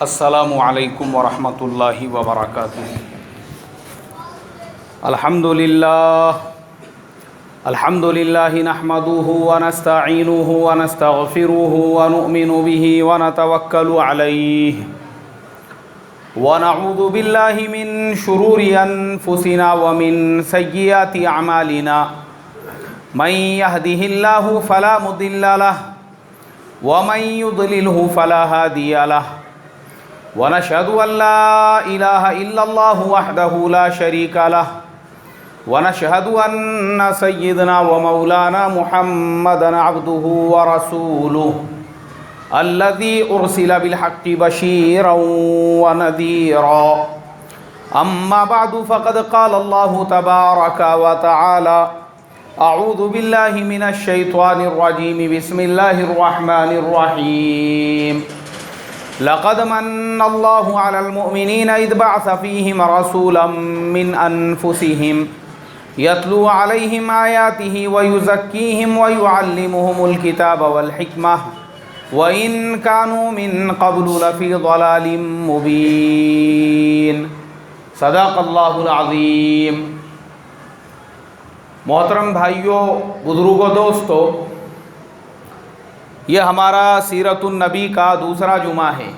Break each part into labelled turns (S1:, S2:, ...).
S1: السلام علیکم ورحمۃ اللہ وبرکاتہ۔ الحمد للہ نحمده ونستعینه ونستغفره ونؤمن به ونتوکل علیہ ونعوذ باللہ من شرور انفسنا ومن سیئات اعمالنا من يهده الله فلا مضل له ومن يضلله فلا هادي له ونشهد أن لا إله إلا الله وحده لا شريك له ونشهد أن سيدنا ومولانا محمدا عبده ورسوله الذي أرسل بالحق بشيرا ونذيرا أما بعد فقد قال الله تبارك وتعالى أعوذ بالله من الشيطان الرجيم بسم الله الرحمن الرحيم لقد من الله على المؤمنين إذ بعث فيهم رسولا من أنفسهم يتلو عليهم آياته ويزكيهم ويعلمهم الكتاب والحكمة وإن كانوا من قبل لفي ضلال مبين صدق اللہ العظیم۔ محترم بھائیوں، بزرگوں، دوستو، یہ ہمارا سیرت النبی کا دوسرا جمعہ ہے۔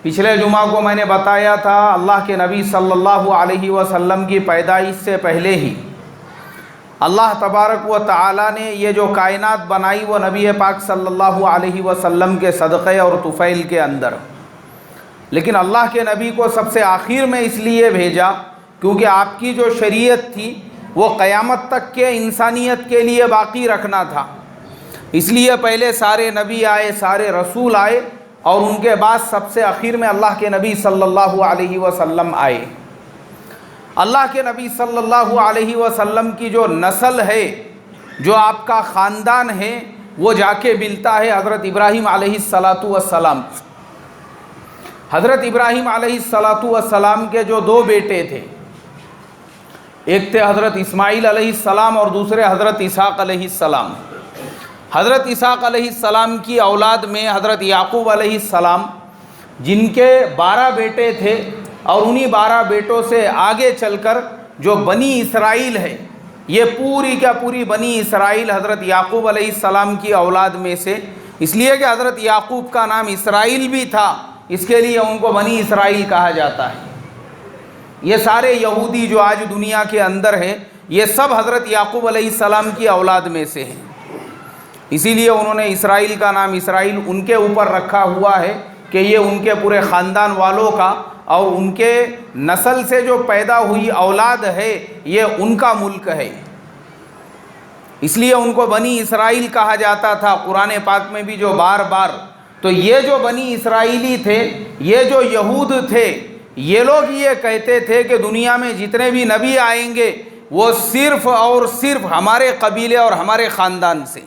S1: پچھلے جمعہ کو میں نے بتایا تھا اللہ کے نبی صلی اللہ علیہ وسلم کی پیدائش سے پہلے ہی اللہ تبارک و تعالی نے یہ جو کائنات بنائی وہ نبی پاک صلی اللہ علیہ وسلم کے صدقے اور طفیل کے اندر، لیکن اللہ کے نبی کو سب سے آخر میں اس لیے بھیجا کیونکہ آپ کی جو شریعت تھی وہ قیامت تک کے انسانیت کے لیے باقی رکھنا تھا، اس لیے پہلے سارے نبی آئے، سارے رسول آئے، اور ان کے بعد سب سے آخر میں اللہ کے نبی صلی اللہ علیہ وسلم آئے۔ اللہ کے نبی صلی اللہ علیہ وسلم کی جو نسل ہے، جو آپ کا خاندان ہے، وہ جا کے ملتا ہے حضرت ابراہیم علیہ السلام۔ حضرت ابراہیم علیہ السلام کے جو دو بیٹے تھے، ایک تھے حضرت اسماعیل علیہ السلام اور دوسرے حضرت اسحاق علیہ السلام۔ حضرت اسحاق علیہ السلام کی اولاد میں حضرت یعقوب علیہ السلام، جن کے 12 بیٹے تھے، اور انہی 12 بیٹوں سے آگے چل کر جو بنی اسرائیل ہے، یہ پوری کا پوری بنی اسرائیل حضرت یعقوب علیہ السلام کی اولاد میں سے، اس لیے کہ حضرت یعقوب کا نام اسرائیل بھی تھا، اس کے لیے ان کو بنی اسرائیل کہا جاتا ہے۔ یہ سارے یہودی جو آج دنیا کے اندر ہیں، یہ سب حضرت یعقوب علیہ السلام کی اولاد میں سے ہیں، اسی لیے انہوں نے اسرائیل کا نام اسرائیل ان کے اوپر رکھا ہوا ہے کہ یہ ان کے پورے خاندان والوں کا اور ان کے نسل سے جو پیدا ہوئی اولاد ہے یہ ان کا ملک ہے، اس لیے ان کو بنی اسرائیل کہا جاتا تھا۔ قرآن پاک میں بھی جو بار بار، تو یہ جو بنی اسرائیلی تھے، یہ جو یہود تھے، یہ لوگ یہ کہتے تھے کہ دنیا میں جتنے بھی نبی آئیں گے وہ صرف اور صرف ہمارے قبیلے اور ہمارے خاندان سے،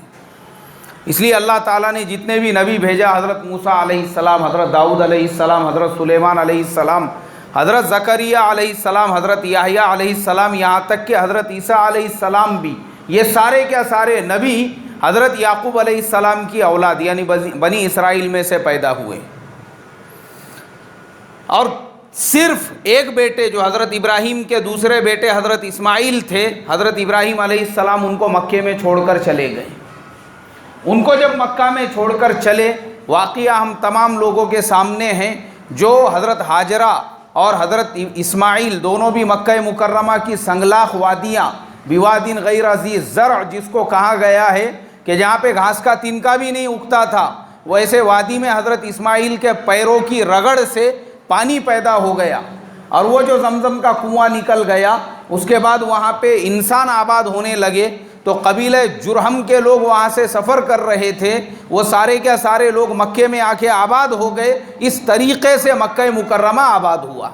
S1: اس لیے اللہ تعالیٰ نے جتنے بھی نبی بھیجا، حضرت موسیٰ علیہ السلام، حضرت داؤد علیہ السلام، حضرت سلیمان علیہ السلام، حضرت زکریا علیہ السلام، حضرت یحییٰ علیہ السلام، یہاں تک کہ حضرت عیسیٰ علیہ السلام بھی، یہ سارے کیا سارے نبی حضرت یعقوب علیہ السلام کی اولاد یعنی بنی اسرائیل میں سے پیدا ہوئے۔ اور صرف ایک بیٹے جو حضرت ابراہیم کے دوسرے بیٹے حضرت اسماعیل تھے، حضرت ابراہیم علیہ السلام ان کو مکے میں چھوڑ کر چلے گئے۔ ان کو جب مکہ میں چھوڑ کر چلے، واقعہ ہم تمام لوگوں کے سامنے ہیں، جو حضرت ہاجرہ اور حضرت اسماعیل دونوں بھی مکہ مکرمہ کی سنگلاخ وادیاں، بوادٍ غیر ذی زرع جس کو کہا گیا ہے کہ جہاں پہ گھاس کا تنکا بھی نہیں اگتا تھا، ویسے وادی میں حضرت اسماعیل کے پیروں کی رگڑ سے پانی پیدا ہو گیا، اور وہ جو زمزم کا کنواں نکل گیا، اس کے بعد وہاں پہ انسان آباد ہونے لگے، تو قبیلہ جرہم کے لوگ وہاں سے سفر کر رہے تھے، وہ سارے کے سارے لوگ مکے میں آ کے آباد ہو گئے۔ اس طریقے سے مکہ مکرمہ آباد ہوا،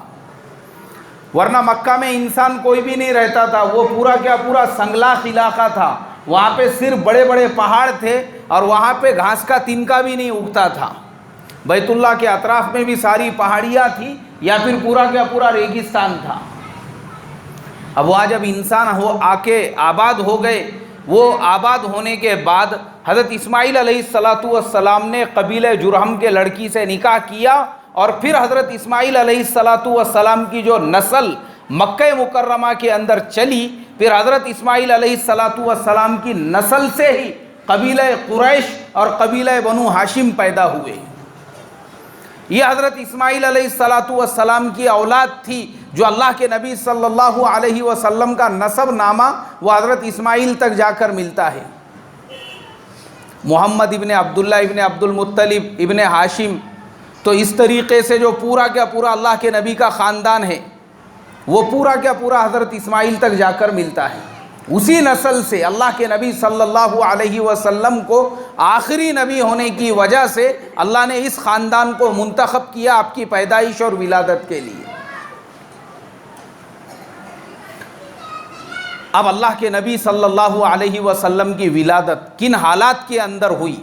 S1: ورنہ مکہ میں انسان کوئی بھی نہیں رہتا تھا، وہ پورا کیا پورا سنگلاخ علاقہ تھا، وہاں پہ صرف بڑے بڑے پہاڑ تھے، اور وہاں پہ گھاس کا تنکا بھی نہیں اگتا تھا۔ بیت اللہ کے اطراف میں بھی ساری پہاڑیاں تھیں، یا پھر پورا کیا پورا ریگستان تھا۔ اب وہاں جب انسان آ کے آباد ہو گئے، وہ آباد ہونے کے بعد حضرت اسماعیل علیہ السلام نے قبیلہ جرہم کے لڑکی سے نکاح کیا، اور پھر حضرت اسماعیل علیہ السلام کی جو نسل مکہ مکرمہ کے اندر چلی، پھر حضرت اسماعیل علیہ السلام کی نسل سے ہی قبیلہ قریش اور قبیلہ بنو ہاشم پیدا ہوئے۔ یہ حضرت اسماعیل علیہ السلام کی اولاد تھی، جو اللہ کے نبی صلی اللہ علیہ وسلم کا نسب نامہ وہ حضرت اسماعیل تک جا کر ملتا ہے۔ محمد ابن عبداللہ ابن عبد المطلب ابن ہاشم، تو اس طریقے سے جو پورا کا پورا اللہ کے نبی کا خاندان ہے وہ پورا کا پورا حضرت اسماعیل تک جا کر ملتا ہے۔ اسی نسل سے اللہ کے نبی صلی اللہ علیہ وسلم کو آخری نبی ہونے کی وجہ سے اللہ نے اس خاندان کو منتخب کیا آپ کی پیدائش اور ولادت کے لیے۔ اب اللہ کے نبی صلی اللہ علیہ وسلم کی ولادت کن حالات کے اندر ہوئی،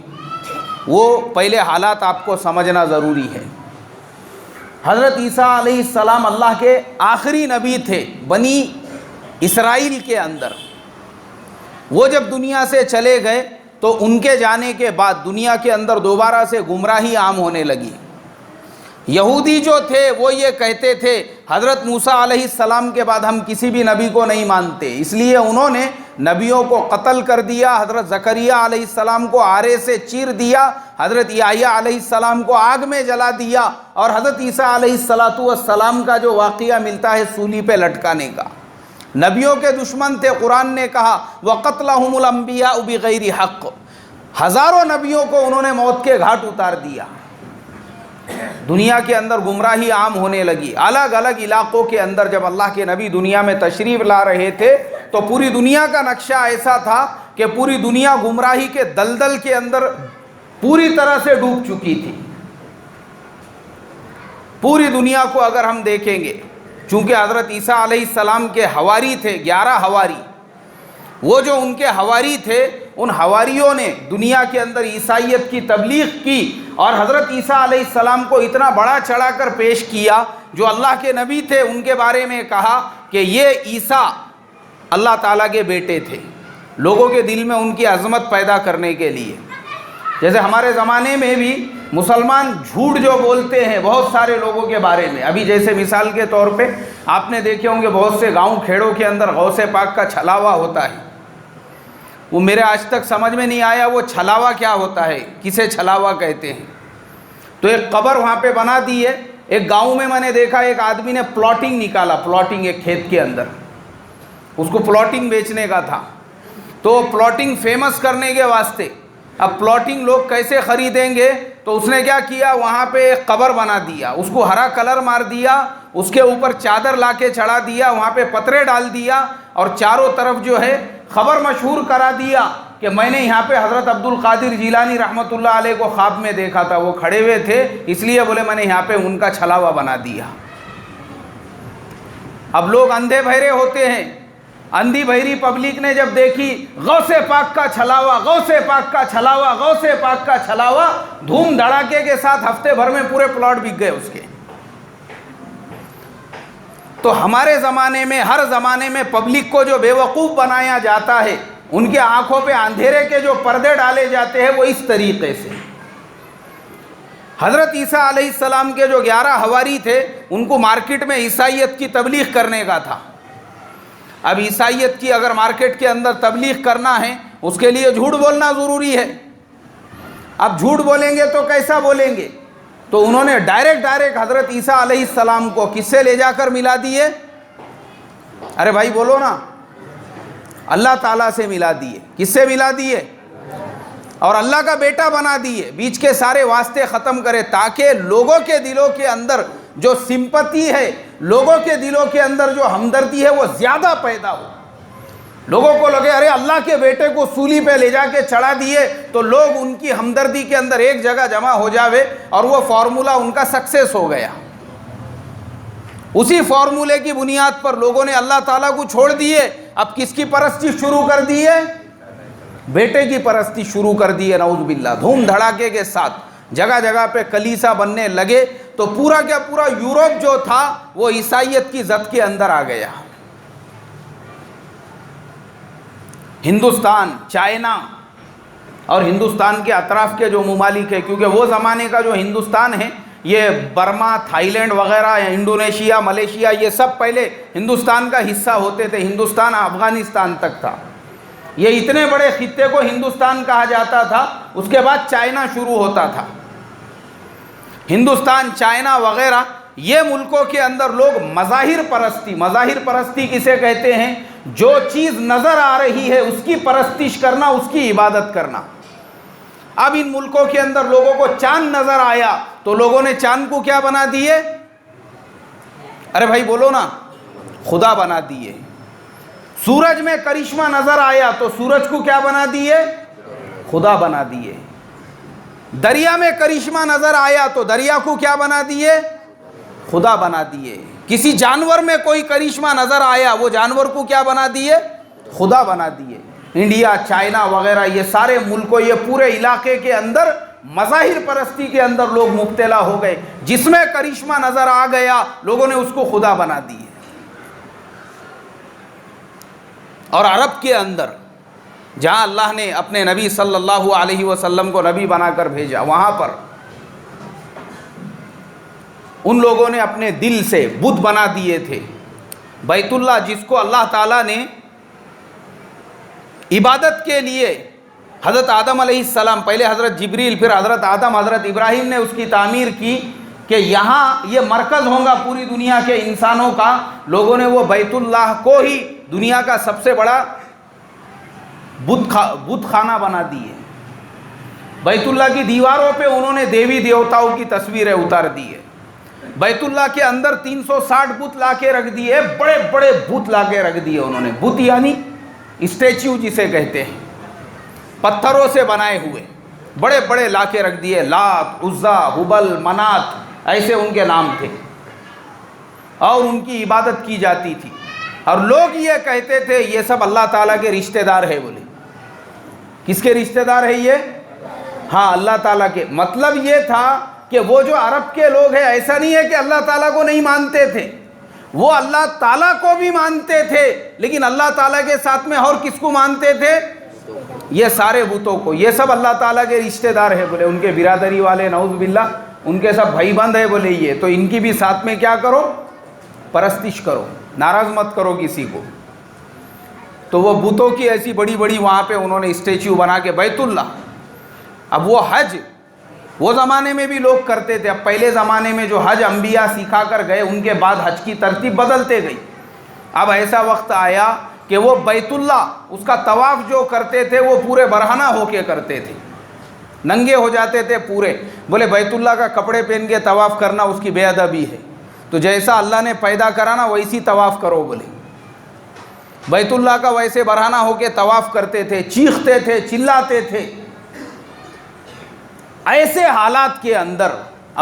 S1: وہ پہلے حالات آپ کو سمجھنا ضروری ہے۔ حضرت عیسیٰ علیہ السلام اللہ کے آخری نبی تھے بنی اسرائیل کے اندر۔ وہ جب دنیا سے چلے گئے تو ان کے جانے کے بعد دنیا کے اندر دوبارہ سے گمراہی عام ہونے لگی۔ یہودی جو تھے وہ یہ کہتے تھے حضرت موسیٰ علیہ السلام کے بعد ہم کسی بھی نبی کو نہیں مانتے، اس لیے انہوں نے نبیوں کو قتل کر دیا۔ حضرت زکریا علیہ السلام کو آرے سے چیر دیا، حضرت یحییٰ علیہ السلام کو آگ میں جلا دیا، اور حضرت عیسیٰ علیہ السلام کا جو واقعہ ملتا ہے سولی پہ لٹکانے کا۔ نبیوں کے دشمن تھے، قرآن نے کہا وَقَتْلَهُمُ الْأَنْبِيَاءُ بِغَيْرِ حَقٍّ، ہزاروں نبیوں کو انہوں نے موت کے گھاٹ اتار دیا۔ دنیا کے اندر گمراہی عام ہونے لگی۔ الگ الگ علاقوں کے اندر جب اللہ کے نبی دنیا میں تشریف لا رہے تھے تو پوری دنیا کا نقشہ ایسا تھا کہ پوری دنیا گمراہی کے دلدل کے اندر پوری طرح سے ڈوب چکی تھی۔ پوری دنیا کو اگر ہم دیکھیں گے، چونکہ حضرت عیسیٰ علیہ السلام کے حواری تھے 11 حواری، وہ جو ان کے حواری تھے ان حواریوں نے دنیا کے اندر عیسائیت کی تبلیغ کی، اور حضرت عیسیٰ علیہ السلام کو اتنا بڑا چڑھا کر پیش کیا۔ جو اللہ کے نبی تھے ان کے بارے میں کہا کہ یہ عیسیٰ اللہ تعالیٰ کے بیٹے تھے، لوگوں کے دل میں ان کی عظمت پیدا کرنے کے لیے۔ جیسے ہمارے زمانے میں بھی مسلمان جھوٹ جو بولتے ہیں بہت سارے لوگوں کے بارے میں، ابھی جیسے مثال کے طور پہ آپ نے دیکھے ہوں گے بہت سے گاؤں کھیڑوں کے اندر غوث پاک کا چھلاوا ہوتا ہے۔ وہ میرے آج تک سمجھ میں نہیں آیا وہ چھلاوا کیا ہوتا ہے، کسے چھلاوا کہتے ہیں۔ تو ایک قبر وہاں پہ بنا دی ہے۔ ایک گاؤں میں نے دیکھا ایک آدمی نے پلاٹنگ نکالا، پلاٹنگ ایک کھیت کے اندر، اس کو پلاٹنگ بیچنے کا تھا، تو پلاٹنگ فیمس کرنے کے واسطے اب پلاٹنگ لوگ کیسے خریدیں گے، تو اس نے کیا کیا وہاں پہ ایک قبر بنا دیا، اس کو ہرا کلر مار دیا، اس کے اوپر چادر لا کے چڑھا دیا، وہاں پہ پترے ڈال دیا، اور چاروں طرف جو ہے خبر مشہور کرا دیا کہ میں نے یہاں پہ حضرت عبد القادر جیلانی رحمۃ اللہ علیہ کو خواب میں دیکھا تھا، وہ کھڑے ہوئے تھے، اس لیے بولے میں نے یہاں پہ ان کا چھلاوا بنا دیا۔ اب لوگ اندھے بہرے ہوتے ہیں، اندھی بہری پبلک نے جب دیکھی غوث پاک کا چھلاوا، غوث پاک کا چھلاوا، غوث پاک کا چھلاوا، دھوم دھڑاکے کے ساتھ ہفتے بھر میں پورے پلاٹ بک گئے اس کے۔ تو ہمارے زمانے میں ہر زمانے میں پبلک کو جو بے وقوف بنایا جاتا ہے، ان کے آنکھوں پہ اندھیرے کے جو پردے ڈالے جاتے ہیں وہ اس طریقے سے۔ حضرت عیسیٰ علیہ السلام کے جو 11 حواری تھے ان کو مارکیٹ میں عیسائیت کی تبلیغ کرنے کا تھا۔ اب عیسائیت کی اگر مارکیٹ کے اندر تبلیغ کرنا ہے اس کے لیے جھوٹ بولنا ضروری ہے۔ اب جھوٹ بولیں گے تو کیسا بولیں گے؟ تو انہوں نے ڈائریکٹ حضرت عیسیٰ علیہ السلام کو کس سے لے جا کر ملا دیے؟ ارے بھائی بولو نا، اللہ تعالیٰ سے ملا دیے۔ کس سے ملا دیے؟ اور اللہ کا بیٹا بنا دیے، بیچ کے سارے واسطے ختم کرے، تاکہ لوگوں کے دلوں کے اندر جو سمپتی ہے، لوگوں کے دلوں کے اندر جو ہمدردی ہے وہ زیادہ پیدا ہو۔ لوگوں کو لگے ارے اللہ کے بیٹے کو سولی پہ لے جا کے چڑھا دیے، تو لوگ ان کی ہمدردی کے اندر ایک جگہ جمع ہو جاوے، اور وہ فارمولہ ان کا سکسیس ہو گیا۔ اسی فارمولے کی بنیاد پر لوگوں نے اللہ تعالیٰ کو چھوڑ دیے، اب کس کی پرستی شروع کر دی ہے؟ بیٹے کی پرستی شروع کر دی ہے، نعوذ باللہ۔ دھوم دھڑاکے کے ساتھ جگہ جگہ پہ کلیسا بننے لگے، تو پورا کا پورا یورپ جو تھا وہ عیسائیت کی زد کے اندر آ گیا۔ ہندوستان، چائنا اور ہندوستان کے اطراف کے جو ممالک ہیں، کیونکہ وہ زمانے کا جو ہندوستان ہے یہ برما، تھائی لینڈ وغیرہ، انڈونیشیا، ملیشیا، یہ سب پہلے ہندوستان کا حصہ ہوتے تھے. ہندوستان افغانستان تک تھا. یہ اتنے بڑے خطے کو ہندوستان کہا جاتا تھا. اس کے بعد چائنا شروع ہوتا تھا. ہندوستان، چائنا وغیرہ یہ ملکوں کے اندر لوگ مظاہر پرستی کسے کہتے ہیں؟ جو چیز نظر آ رہی ہے اس کی پرستش کرنا، اس کی عبادت کرنا. اب ان ملکوں کے اندر لوگوں کو چاند نظر آیا تو لوگوں نے چاند کو کیا بنا دیے؟ ارے بھائی بولو نا، خدا بنا دیے. سورج میں کرشمہ نظر آیا تو سورج کو کیا بنا دیے؟ خدا بنا دیے. دریا میں کرشمہ نظر آیا تو دریا کو کیا بنا دیے؟ خدا بنا دیے. کسی جانور میں کوئی کرشمہ نظر آیا، وہ جانور کو کیا بنا دیے؟ خدا بنا دیے. انڈیا، چائنا وغیرہ یہ سارے ملکوں، یہ پورے علاقے کے اندر مظاہر پرستی کے اندر لوگ مبتلا ہو گئے. جس میں کرشمہ نظر آ گیا لوگوں نے اس کو خدا بنا دیے. اور عرب کے اندر جہاں اللہ نے اپنے نبی صلی اللہ علیہ وسلم کو نبی بنا کر بھیجا، وہاں پر ان لوگوں نے اپنے دل سے بت بنا دیے تھے. بیت اللہ جس کو اللہ تعالیٰ نے عبادت کے لیے حضرت آدم علیہ السلام، پہلے حضرت جبریل پھر حضرت آدم، حضرت ابراہیم نے اس کی تعمیر کی کہ یہاں یہ مرکز ہوگا پوری دنیا کے انسانوں کا. لوگوں نے وہ بیت اللہ کو ہی دنیا کا سب سے بڑا بت خانہ بنا دیے. بیت اللہ کی دیواروں پہ انہوں نے دیوی دیوتاؤں کی تصویریں اتار دی ہے. بیت اللہ کے اندر 360 بت لا کے رکھ دیے، بڑے بڑے بت لا کے رکھ دیے انہوں نے. بت یعنی اسٹیچو جسے کہتے ہیں، پتھروں سے بنائے ہوئے بڑے بڑے لا کے رکھ دیے. لات، عزا، ہبل، منات، ایسے ان کے نام تھے اور ان کی عبادت کی جاتی تھی. اور لوگ یہ کہتے تھے یہ سب اللہ تعالیٰ کے رشتہ دار ہے. بولے کس کے رشتہ دار ہے یہ؟ ہاں، اللہ تعالیٰ کے. مطلب یہ تھا کہ وہ جو عرب کے لوگ ہیں، ایسا نہیں ہے کہ اللہ تعالیٰ کو نہیں مانتے تھے، وہ اللہ تعالیٰ کو بھی مانتے تھے، لیکن اللہ تعالیٰ کے ساتھ میں اور کس کو مانتے تھے؟ یہ سارے بتوں کو. یہ سب اللہ تعالیٰ کے رشتہ دار ہے. بولے ان کے برادری والے، نعوذ باللہ، ان کے سب بھائی بند ہے. بولے یہ تو ان کی بھی ساتھ میں کیا کرو؟ پرستش کرو، ناراض مت کرو کسی کو. تو وہ بتوں کی ایسی بڑی بڑی وہاں پہ انہوں نے اسٹیچو بنا کے بیت اللہ. اب وہ حج وہ زمانے میں بھی لوگ کرتے تھے. اب پہلے زمانے میں جو حج انبیاء سکھا کر گئے، ان کے بعد حج کی ترتیب بدلتے گئی. اب ایسا وقت آیا کہ وہ بیت اللہ اس کا طواف جو کرتے تھے وہ پورے برہنہ ہو کے کرتے تھے، ننگے ہو جاتے تھے پورے. بولے بیت اللہ کا کپڑے پہن کے طواف کرنا اس کی بے ادبی ہے. تو جیسا اللہ نے پیدا کرا نا ویسی طواف کرو. بولے بیت اللہ کا ویسے برہنہ ہو کے طواف کرتے تھے، چیختے تھے، چلاتے تھے. ایسے حالات کے اندر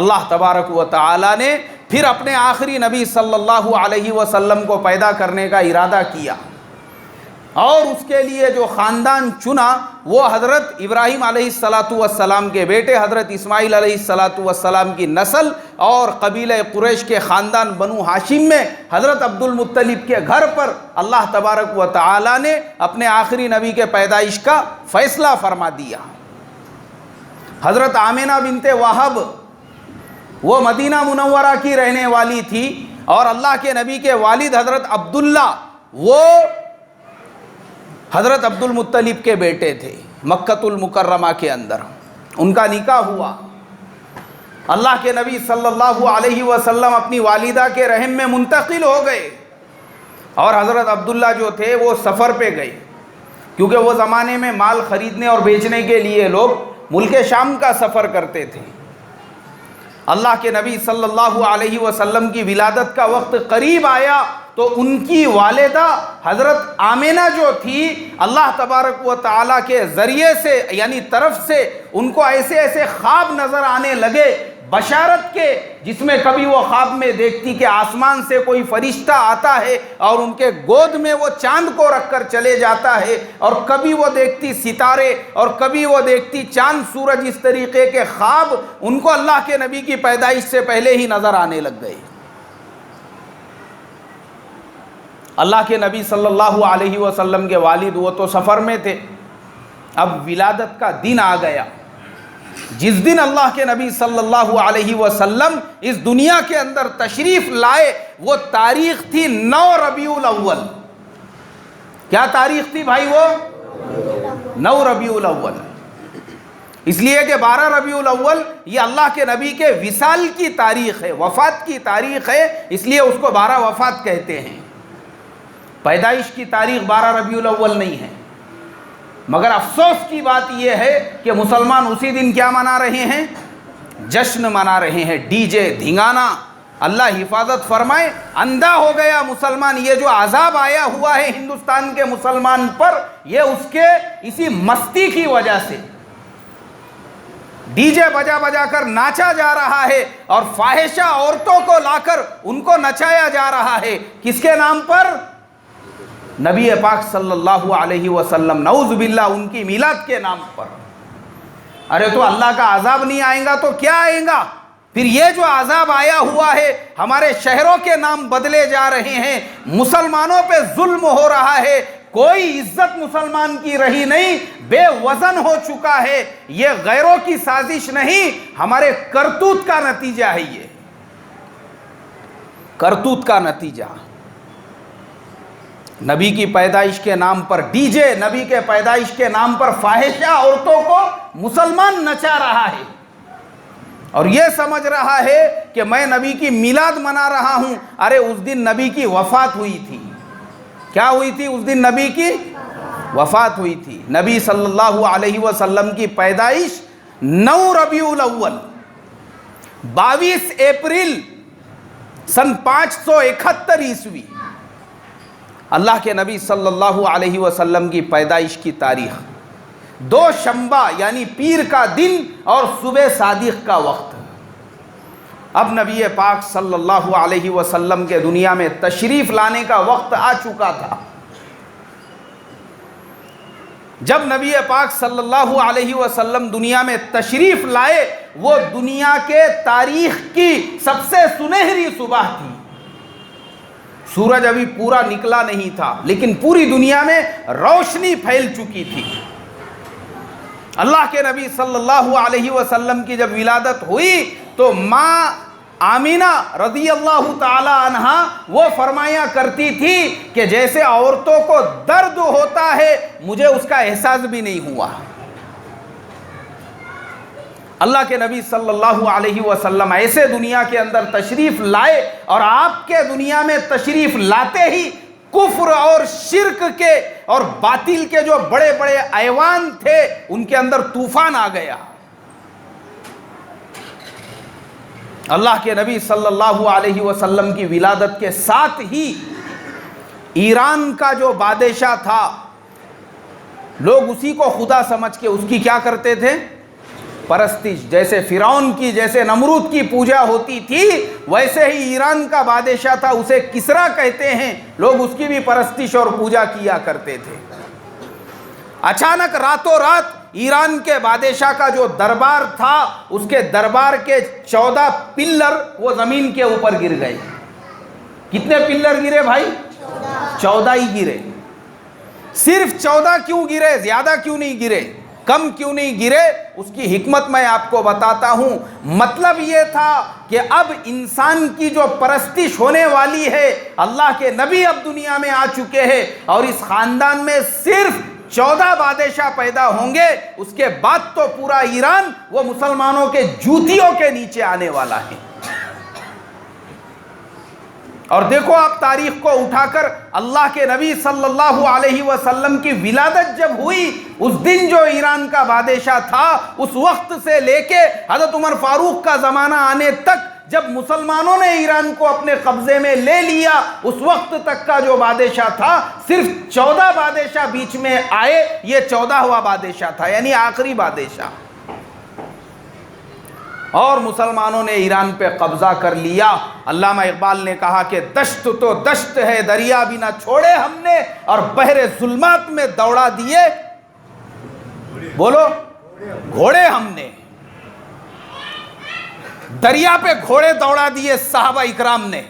S1: اللہ تبارک و تعالی نے پھر اپنے آخری نبی صلی اللہ علیہ وسلم کو پیدا کرنے کا ارادہ کیا، اور اس کے لیے جو خاندان چنا وہ حضرت ابراہیم علیہ السلام کے بیٹے حضرت اسماعیل علیہ السلام کی نسل اور قبیلہ قریش کے خاندان بنو ہاشم میں حضرت عبد المطلب کے گھر پر اللہ تبارک و تعالی نے اپنے آخری نبی کے پیدائش کا فیصلہ فرما دیا. حضرت آمنہ بنت وہب وہ مدینہ منورہ کی رہنے والی تھی، اور اللہ کے نبی کے والد حضرت عبداللہ وہ حضرت عبد المطلب کے بیٹے تھے. مکۃ المکرمہ کے اندر ان کا نکاح ہوا. اللہ کے نبی صلی اللہ علیہ وسلم اپنی والدہ کے رحم میں منتقل ہو گئے، اور حضرت عبداللہ جو تھے وہ سفر پہ گئے، کیونکہ وہ زمانے میں مال خریدنے اور بیچنے کے لیے لوگ ملک شام کا سفر کرتے تھے. اللہ کے نبی صلی اللہ علیہ وسلم کی ولادت کا وقت قریب آیا تو ان کی والدہ حضرت آمنہ جو تھی، اللہ تبارک و تعالیٰ کے ذریعے سے یعنی طرف سے ان کو ایسے ایسے خواب نظر آنے لگے بشارت کے، جس میں کبھی وہ خواب میں دیکھتی کہ آسمان سے کوئی فرشتہ آتا ہے اور ان کے گود میں وہ چاند کو رکھ کر چلے جاتا ہے، اور کبھی وہ دیکھتی ستارے، اور کبھی وہ دیکھتی چاند سورج. اس طریقے کے خواب ان کو اللہ کے نبی کی پیدائش سے پہلے ہی نظر آنے لگ گئے. اللہ کے نبی صلی اللہ علیہ وسلم کے والد وہ تو سفر میں تھے، اب ولادت کا دن آ گیا۔ جس دن اللہ کے نبی صلی اللہ علیہ وسلم اس دنیا کے اندر تشریف لائے وہ تاریخ تھی 9 ربیع الاول۔ کیا تاریخ تھی بھائی؟ وہ 9 ربیع الاول۔ اس لیے کہ 12 ربیع الاول یہ اللہ کے نبی کے وصال کی تاریخ ہے، وفات کی تاریخ ہے، اس لیے اس کو 12 وفات کہتے ہیں۔ پیدائش کی تاریخ 12 ربیع الاول نہیں ہے، مگر افسوس کی بات یہ ہے کہ مسلمان اسی دن کیا منا رہے ہیں؟ جشن منا رہے ہیں، ڈی جے، دھنگانا۔ اللہ حفاظت فرمائے، اندھا ہو گیا مسلمان۔ یہ جو عذاب آیا ہوا ہے ہندوستان کے مسلمان پر، یہ اس کے اسی مستی کی وجہ سے۔ ڈی جے بجا بجا کر ناچا جا رہا ہے اور فاحشہ عورتوں کو لا کر ان کو نچایا جا رہا ہے۔ کس کے نام پر؟ نبی پاک صلی اللہ علیہ وسلم، نعوذ باللہ، ان کی میلاد کے نام پر۔ ارے تو اللہ کا عذاب نہیں آئے گا تو کیا آئے گا؟ پھر یہ جو عذاب آیا ہوا ہے، ہمارے شہروں کے نام بدلے جا رہے ہیں، مسلمانوں پہ ظلم ہو رہا ہے، کوئی عزت مسلمان کی رہی نہیں، بے وزن ہو چکا ہے۔ یہ غیروں کی سازش نہیں، ہمارے کرتوت کا نتیجہ ہے، یہ کرتوت کا نتیجہ۔ نبی کی پیدائش کے نام پر ڈی جے، نبی کے پیدائش کے نام پر فاحشہ عورتوں کو مسلمان نچا رہا ہے اور یہ سمجھ رہا ہے کہ میں نبی کی میلاد منا رہا ہوں۔ ارے اس دن نبی کی وفات ہوئی تھی۔ کیا ہوئی تھی اس دن؟ نبی کی وفات ہوئی تھی۔ نبی صلی اللہ علیہ وسلم کی پیدائش 9 ربیع الاول، 22 اپریل سن 571 عیسوی، اللہ کے نبی صلی اللہ علیہ وسلم کی پیدائش کی تاریخ۔ 2 شنبہ یعنی پیر کا دن اور صبح صادق کا وقت۔ اب نبی پاک صلی اللہ علیہ وسلم کے دنیا میں تشریف لانے کا وقت آ چکا تھا۔ جب نبی پاک صلی اللہ علیہ وسلم دنیا میں تشریف لائے، وہ دنیا کے تاریخ کی سب سے سنہری صبح تھی۔ سورج ابھی پورا نکلا نہیں تھا، لیکن پوری دنیا میں روشنی پھیل چکی تھی۔ اللہ کے نبی صلی اللہ علیہ وسلم کی جب ولادت ہوئی تو ماں آمینہ رضی اللہ تعالی عنہا وہ فرمایا کرتی تھی کہ جیسے عورتوں کو درد ہوتا ہے مجھے اس کا احساس بھی نہیں ہوا۔ اللہ کے نبی صلی اللہ علیہ وسلم ایسے دنیا کے اندر تشریف لائے اور آپ کے دنیا میں تشریف لاتے ہی کفر اور شرک کے اور باطل کے جو بڑے بڑے ایوان تھے ان کے اندر طوفان آ گیا۔ اللہ کے نبی صلی اللہ علیہ وسلم کی ولادت کے ساتھ ہی ایران کا جو بادشاہ تھا، لوگ اسی کو خدا سمجھ کے اس کی کیا کرتے تھے؟ پرستش۔ جیسے فرعون کی، جیسے نمرود کی پوجا ہوتی تھی، ویسے ہی ایران کا بادشاہ تھا، اسے کسرا کہتے ہیں، لوگ اس کی بھی پرستش اور پوجا کیا کرتے تھے۔ اچانک راتوں رات ایران کے بادشاہ کا جو دربار تھا، اس کے دربار کے 14 پلر وہ زمین کے اوپر گر گئے۔ کتنے پلر گرے بھائی؟ 14 ہی گرے۔ صرف 14 کیوں گرے؟ زیادہ کیوں نہیں گرے؟ کم کیوں نہیں گرے؟ اس کی حکمت میں آپ کو بتاتا ہوں۔ مطلب یہ تھا کہ اب انسان کی جو پرستش ہونے والی ہے، اللہ کے نبی اب دنیا میں آ چکے ہیں اور اس خاندان میں صرف 14 بادشاہ پیدا ہوں گے، اس کے بعد تو پورا ایران وہ مسلمانوں کے جوتیوں کے نیچے آنے والا ہے۔ اور دیکھو آپ تاریخ کو اٹھا کر، اللہ کے نبی صلی اللہ علیہ وسلم کی ولادت جب ہوئی، اس دن جو ایران کا بادشاہ تھا، اس وقت سے لے کے حضرت عمر فاروق کا زمانہ آنے تک، جب مسلمانوں نے ایران کو اپنے قبضے میں لے لیا، اس وقت تک کا جو بادشاہ تھا، صرف 14 بادشاہ بیچ میں آئے، یہ 14واں بادشاہ تھا، یعنی آخری بادشاہ۔ اور مسلمانوں نے ایران پہ قبضہ کر لیا۔ علامہ اقبال نے کہا کہ دشت تو دشت ہے، دریا بھی نہ چھوڑے ہم نے، اور بحر ظلمات میں دوڑا دیے، بولو، گھوڑے ہم نے۔ دریا پہ گھوڑے دوڑا دیے صحابہ اکرام نے۔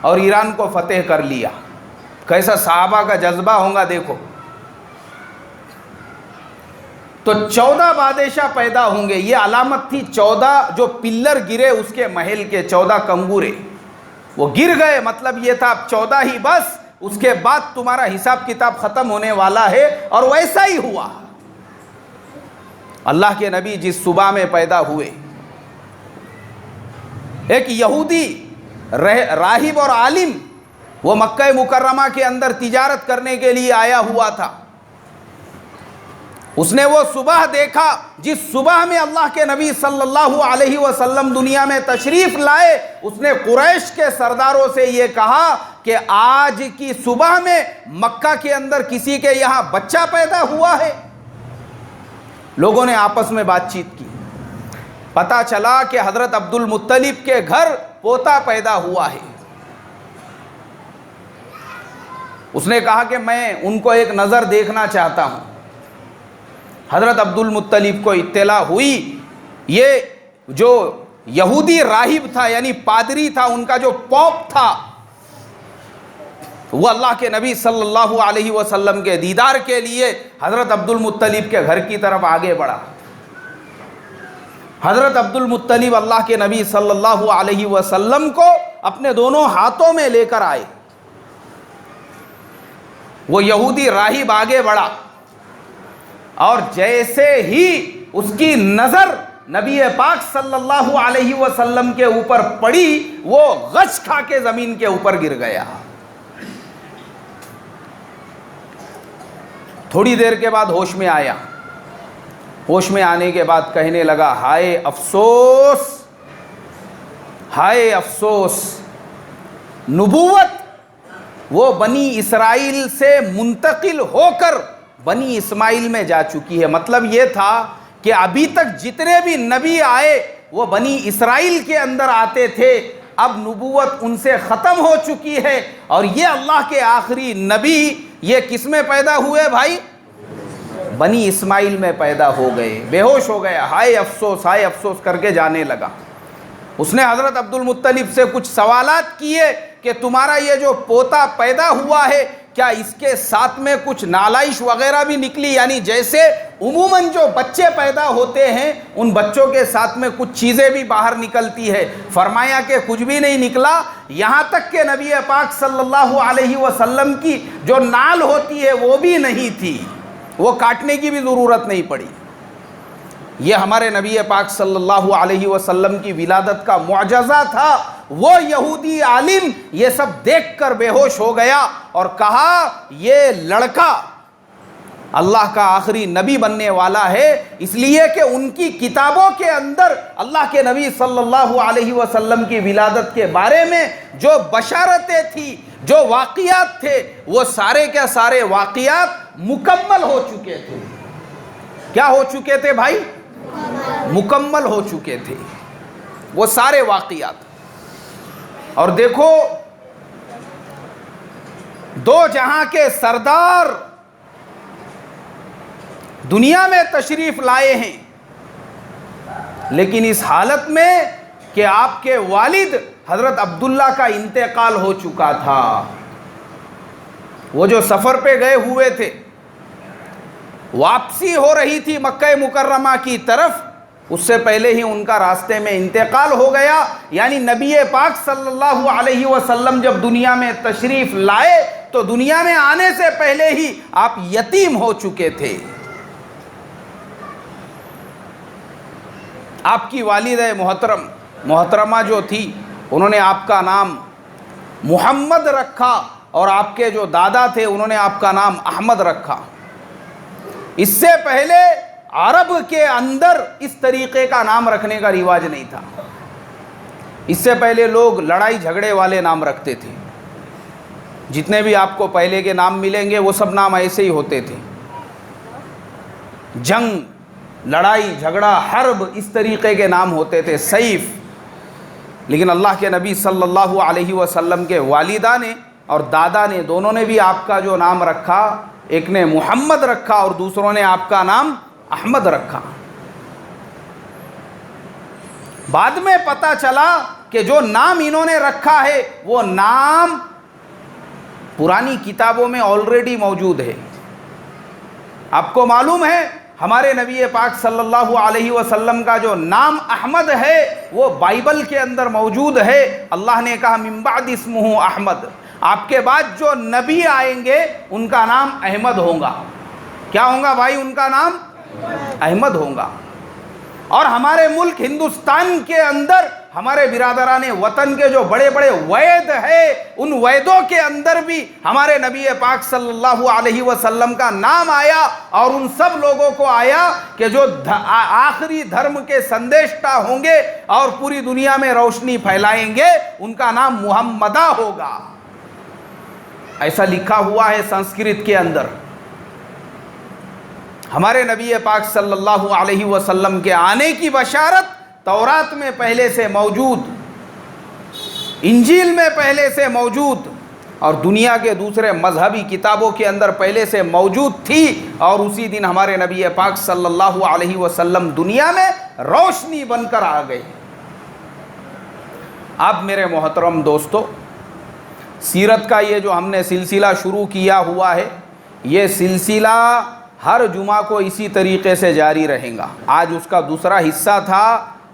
S1: اور ایران کو فتح کر لیا. کیسا صحابہ کا جذبہ ہوگا دیکھو. تو 14 بادشاہ پیدا ہوں گے. یہ علامت تھی 14 جو پلر گرے اس کے محل کے 14 کنگورے وہ گر گئے. مطلب یہ تھا 14 ہی بس, اس کے بعد تمہارا حساب کتاب ختم ہونے والا ہے. اور ویسا ہی ہوا. اللہ کے نبی جس صبح میں پیدا ہوئے, ایک یہودی راہب اور عالم وہ مکہ مکرمہ کے اندر تجارت کرنے کے لیے آیا ہوا تھا. اس نے وہ صبح دیکھا جس صبح میں اللہ کے نبی صلی اللہ علیہ وسلم دنیا میں تشریف لائے. اس نے قریش کے سرداروں سے یہ کہا کہ آج کی صبح میں مکہ کے اندر کسی کے یہاں بچہ پیدا ہوا ہے. لوگوں نے آپس میں بات چیت کی. پتا چلا کہ حضرت عبد المطلب کے گھر پوتا پیدا ہوا ہے. اس نے کہا کہ میں ان کو ایک نظر دیکھنا چاہتا ہوں. حضرت عبد المطلب کو اطلاع ہوئی یہ جو یہودی راہب تھا یعنی پادری تھا, ان کا جو پوپ تھا, وہ اللہ کے نبی صلی اللہ علیہ وسلم کے دیدار کے لیے حضرت عبد المطلب کے گھر کی طرف آگے بڑھا. حضرت عبد المطلب اللہ کے نبی صلی اللہ علیہ وسلم کو اپنے دونوں ہاتھوں میں لے کر آئے. وہ یہودی راہب آگے بڑھا اور جیسے ہی اس کی نظر نبی پاک صلی اللہ علیہ وسلم کے اوپر پڑی, وہ غش کھا کے زمین کے اوپر گر گیا. تھوڑی دیر کے بعد ہوش میں آیا. ہوش میں آنے کے بعد کہنے لگا ہائے افسوس, ہائے افسوس, نبوت وہ بنی اسرائیل سے منتقل ہو کر بنی اسماعیل میں جا چکی ہے. مطلب یہ تھا کہ ابھی تک جتنے بھی نبی آئے وہ بنی اسرائیل کے اندر آتے تھے, اب نبوت ان سے ختم ہو چکی ہے. اور یہ اللہ کے آخری نبی یہ کس میں پیدا ہوئے بھائی؟ بنی اسماعیل میں پیدا ہو گئے. بے ہوش ہو گیا, ہائے افسوس کر کے جانے لگا. اس نے حضرت عبد المطلب سے کچھ سوالات کیے کہ تمہارا یہ جو پوتا پیدا ہوا ہے کیا اس کے ساتھ میں کچھ نالائش وغیرہ بھی نکلی؟ یعنی جیسے عموماً جو بچے پیدا ہوتے ہیں ان بچوں کے ساتھ میں کچھ چیزیں بھی باہر نکلتی ہے. فرمایا کہ کچھ بھی نہیں نکلا, یہاں تک کہ نبی پاک صلی اللہ علیہ وسلم کی جو نال ہوتی ہے وہ بھی نہیں تھی, وہ کاٹنے کی بھی ضرورت نہیں پڑی. یہ ہمارے نبی پاک صلی اللہ علیہ وسلم کی ولادت کا معجزہ تھا. وہ یہودی عالم یہ سب دیکھ کر بے ہوش ہو گیا اور کہا یہ لڑکا اللہ کا آخری نبی بننے والا ہے, اس لیے کہ ان کی کتابوں کے اندر اللہ کے نبی صلی اللہ علیہ وسلم کی ولادت کے بارے میں جو بشارتیں تھی, جو واقعات تھے, وہ سارے کے سارے واقعات مکمل ہو چکے تھے. کیا ہو چکے تھے بھائی؟ مکمل ہو چکے تھے وہ سارے واقعات. اور دیکھو دو جہاں کے سردار دنیا میں تشریف لائے ہیں, لیکن اس حالت میں کہ آپ کے والد حضرت عبداللہ کا انتقال ہو چکا تھا. وہ جو سفر پہ گئے ہوئے تھے, واپسی ہو رہی تھی مکہ مکرمہ کی طرف, اس سے پہلے ہی ان کا راستے میں انتقال ہو گیا. یعنی نبی پاک صلی اللہ علیہ وسلم جب دنیا میں تشریف لائے تو دنیا میں آنے سے پہلے ہی آپ یتیم ہو چکے تھے. آپ کی والدہ محترمہ جو تھی انہوں نے آپ کا نام محمد رکھا, اور آپ کے جو دادا تھے انہوں نے آپ کا نام احمد رکھا. اس سے پہلے عرب کے اندر اس طریقے کا نام رکھنے کا رواج نہیں تھا. اس سے پہلے لوگ لڑائی جھگڑے والے نام رکھتے تھے. جتنے بھی آپ کو پہلے کے نام ملیں گے وہ سب نام ایسے ہی ہوتے تھے. جنگ, لڑائی جھگڑا, حرب, اس طریقے کے نام ہوتے تھے, سیف. لیکن اللہ کے نبی صلی اللہ علیہ وسلم کے والدہ نے اور دادا نے دونوں نے بھی آپ کا جو نام رکھا, ایک نے محمد رکھا اور دوسروں نے آپ کا نام احمد رکھا. بعد میں پتہ چلا کہ جو نام انہوں نے رکھا ہے وہ نام پرانی کتابوں میں آلریڈی موجود ہے. آپ کو معلوم ہے ہمارے نبی پاک صلی اللہ علیہ وسلم کا جو نام احمد ہے وہ بائبل کے اندر موجود ہے. اللہ نے کہا من بعد اسمہ احمد، آپ کے بعد جو نبی آئیں گے ان کا نام احمد ہوگا. کیا ہوگا بھائی؟ ان کا نام احمد ہوگا. اور ہمارے ملک ہندوستان کے اندر ہمارے برادران وطن کے جو بڑے بڑے وید ہیں ان ویدوں کے اندر بھی ہمارے نبی پاک صلی اللہ علیہ وسلم کا نام آیا، اور ان سب لوگوں کو آیا کہ جو آخری دھرم کے سندیشتا ہوں گے اور پوری دنیا میں روشنی پھیلائیں گے ان کا نام محمدہ ہوگا. ایسا لکھا ہوا ہے سنسکرت کے اندر. ہمارے نبی پاک صلی اللہ علیہ وسلم کے آنے کی بشارت تورات میں پہلے سے موجود، انجیل میں پہلے سے موجود، اور دنیا کے دوسرے مذہبی کتابوں کے اندر پہلے سے موجود تھی، اور اسی دن ہمارے نبی پاک صلی اللہ علیہ وسلم دنیا میں روشنی بن کر آ گئے. اب میرے محترم دوستو، سیرت کا یہ جو ہم نے سلسلہ شروع کیا ہوا ہے یہ سلسلہ ہر جمعہ کو اسی طریقے سے جاری رہے گا. آج اس کا دوسرا حصہ تھا،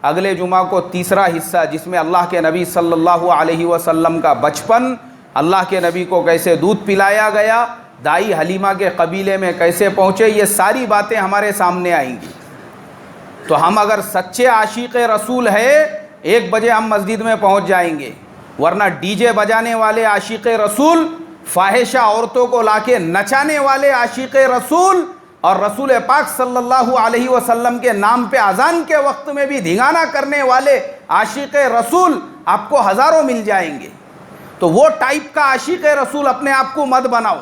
S1: اگلے جمعہ کو تیسرا حصہ، جس میں اللہ کے نبی صلی اللہ علیہ وسلم کا بچپن، اللہ کے نبی کو کیسے دودھ پلایا گیا، دائی حلیمہ کے قبیلے میں کیسے پہنچے، یہ ساری باتیں ہمارے سامنے آئیں گی. تو ہم اگر سچے عاشق رسول ہے 1 بجے ہم مسجد میں پہنچ جائیں گے، ورنہ ڈی جے بجانے والے عاشق رسول، فاحشہ عورتوں کو لا کے نچانے والے عاشق رسول، اور رسول پاک صلی اللہ علیہ وسلم کے نام پہ اذان کے وقت میں بھی دھگانا کرنے والے عاشق رسول آپ کو ہزاروں مل جائیں گے. تو وہ ٹائپ کا عاشق رسول اپنے آپ کو مت بناؤ.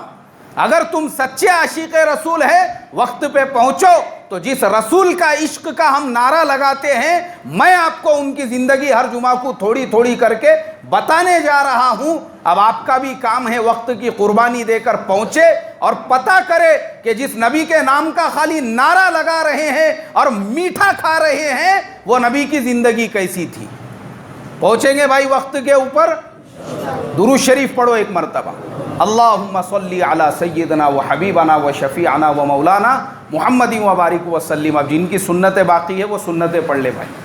S1: اگر تم سچے عاشق رسول ہے وقت پہ پہنچو. تو جس رسول کا عشق کا ہم نعرہ لگاتے ہیں میں آپ کو ان کی زندگی ہر جمعہ کو تھوڑی تھوڑی کر کے بتانے جا رہا ہوں. اب آپ کا بھی کام ہے وقت کی قربانی دے کر پہنچے اور پتہ کرے کہ جس نبی کے نام کا خالی نعرہ لگا رہے ہیں اور میٹھا کھا رہے ہیں وہ نبی کی زندگی کیسی تھی. پہنچیں گے بھائی وقت کے اوپر. درود شریف پڑھو ایک مرتبہ. اللہم صلی علی سیدنا و حبیبنا و شفیعنا و مولانا محمد و بارک وسلم. اب جن کی سنتیں باقی ہے وہ سنتیں پڑھ لے بھائی.